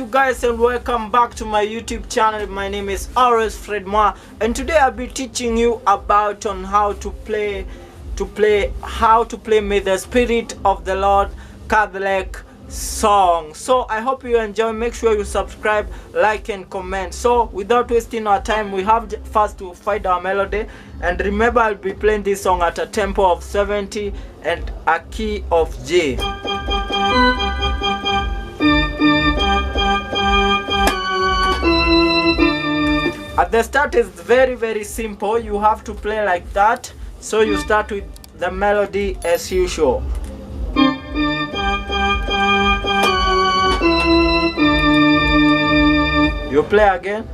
you guys and welcome back to my YouTube channel. My name is RS Fred Ma, and today I'll be teaching you about on how to play May the Spirit of the Lord Catholic song. So I hope you enjoy. Make sure you subscribe, like and comment. So without wasting our time, we have first to find our melody, and remember I'll be playing this song at a tempo of 70 and a key of G. At the start is very simple. You have to play like that. So you start with the melody as usual. You play again.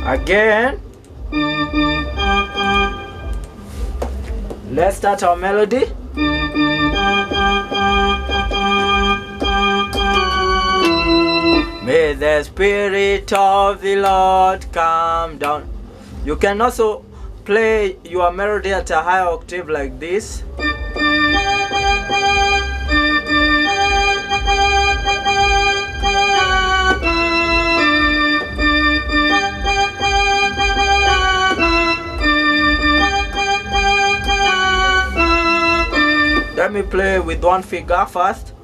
Again. Let's start our melody. May the Spirit of the Lord come down. You can also play your melody at a higher octave like this. Let me play with one finger first.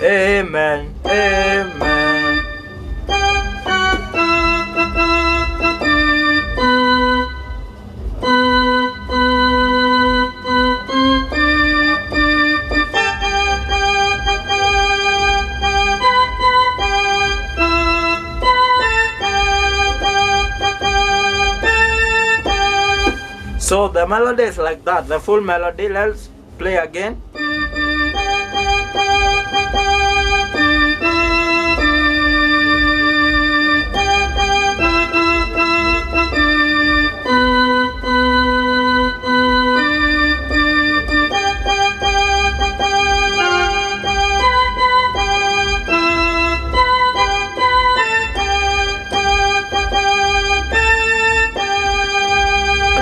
Amen, amen. So the melody is like that, the full melody. Let's play again.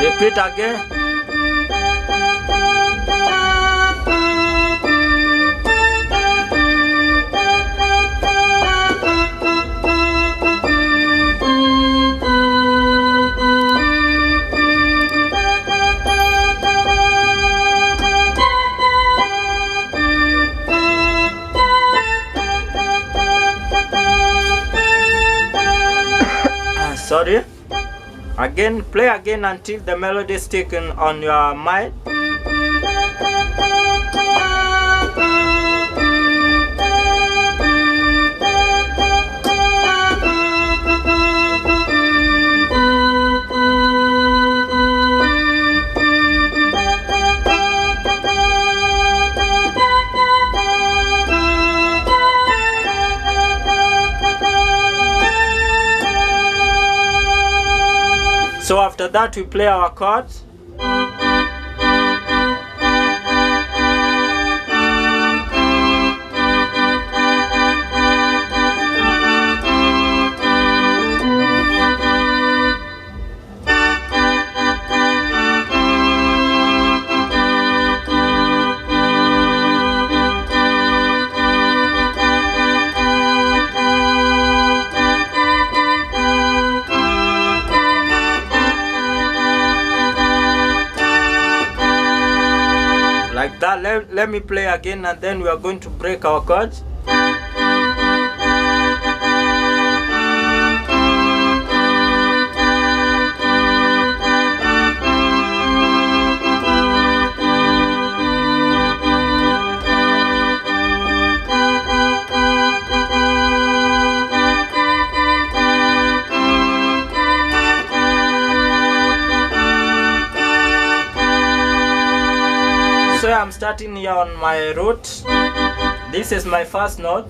Repeat again. Sorry. Again, play again until the melody is taken on your mind. So after that we play our chords. Like that. Let me play again, and then we are going to break our chords. So I'm starting here on my root. This is my first note.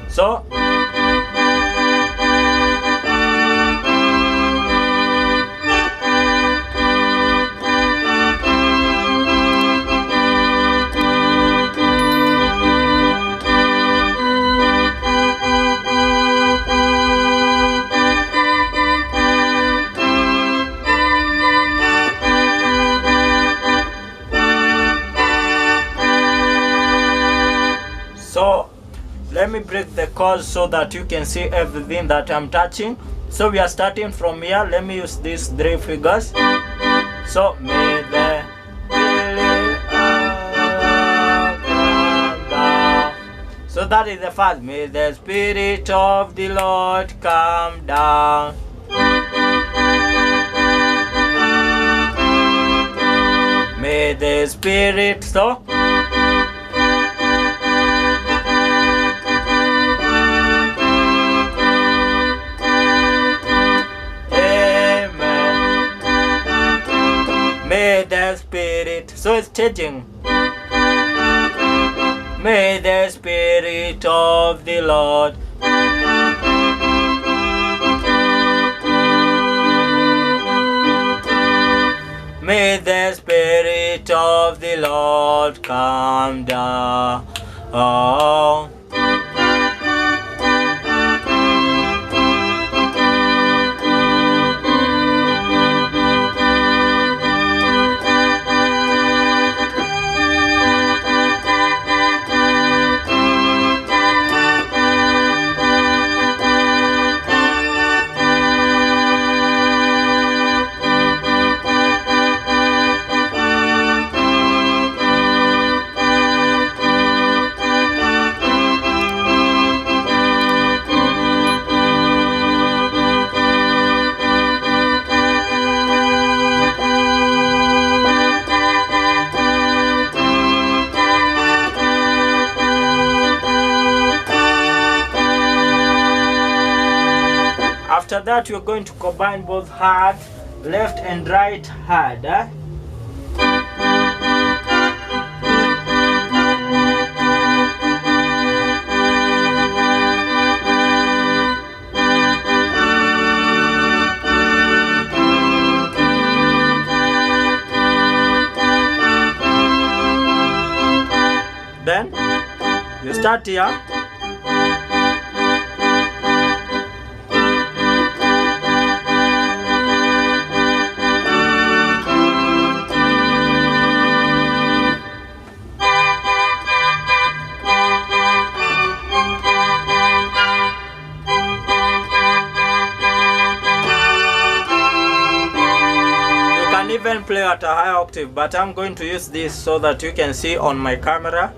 So me break the chords so that you can see everything that I'm touching. So we are starting from here. Let me use these 3 fingers. So may the Spirit come down. So that is the first. May the Spirit of the Lord come down. May the Spirit, so may the Spirit, so it's changing. May the Spirit of the Lord. May the Spirit of the Lord come down. Oh. After that, you're going to combine both hand, left and right hand. Then you start here. Even play at a high octave, but I'm going to use this so that you can see on my camera.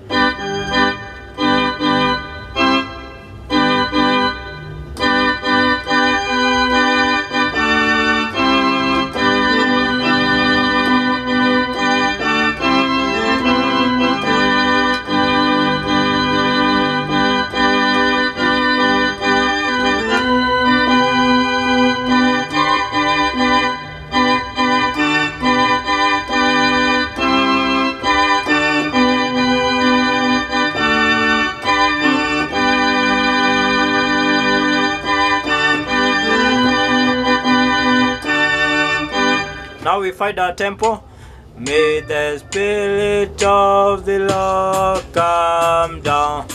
Now we find our tempo. May the Spirit of the Lord come down.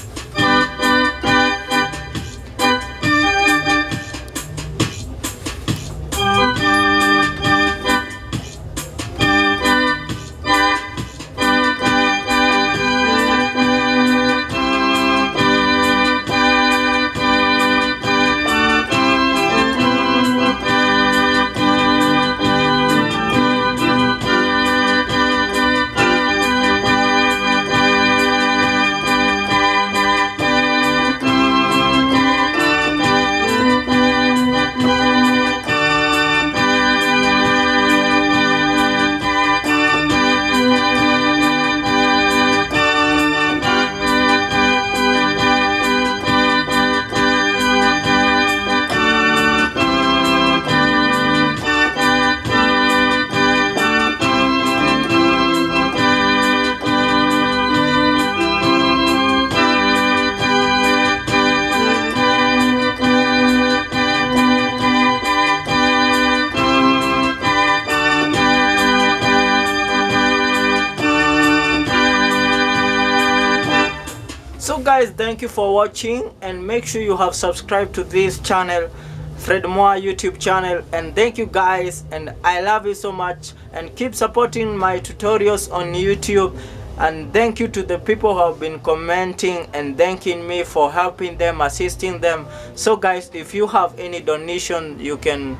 So guys, thank you for watching, and make sure you have subscribed to this channel, Fred Moore YouTube channel. And thank you guys, and I love you so much, and keep supporting my tutorials on YouTube. And thank you to the people who have been commenting and thanking me for helping them, assisting them. So guys, if you have any donation, you can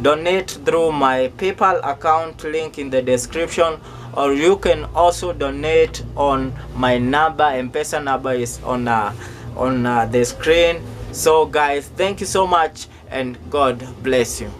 donate through my PayPal account, link in the description, or you can also donate on my number. M-Pesa number is on the screen. So guys, thank you so much and God bless you.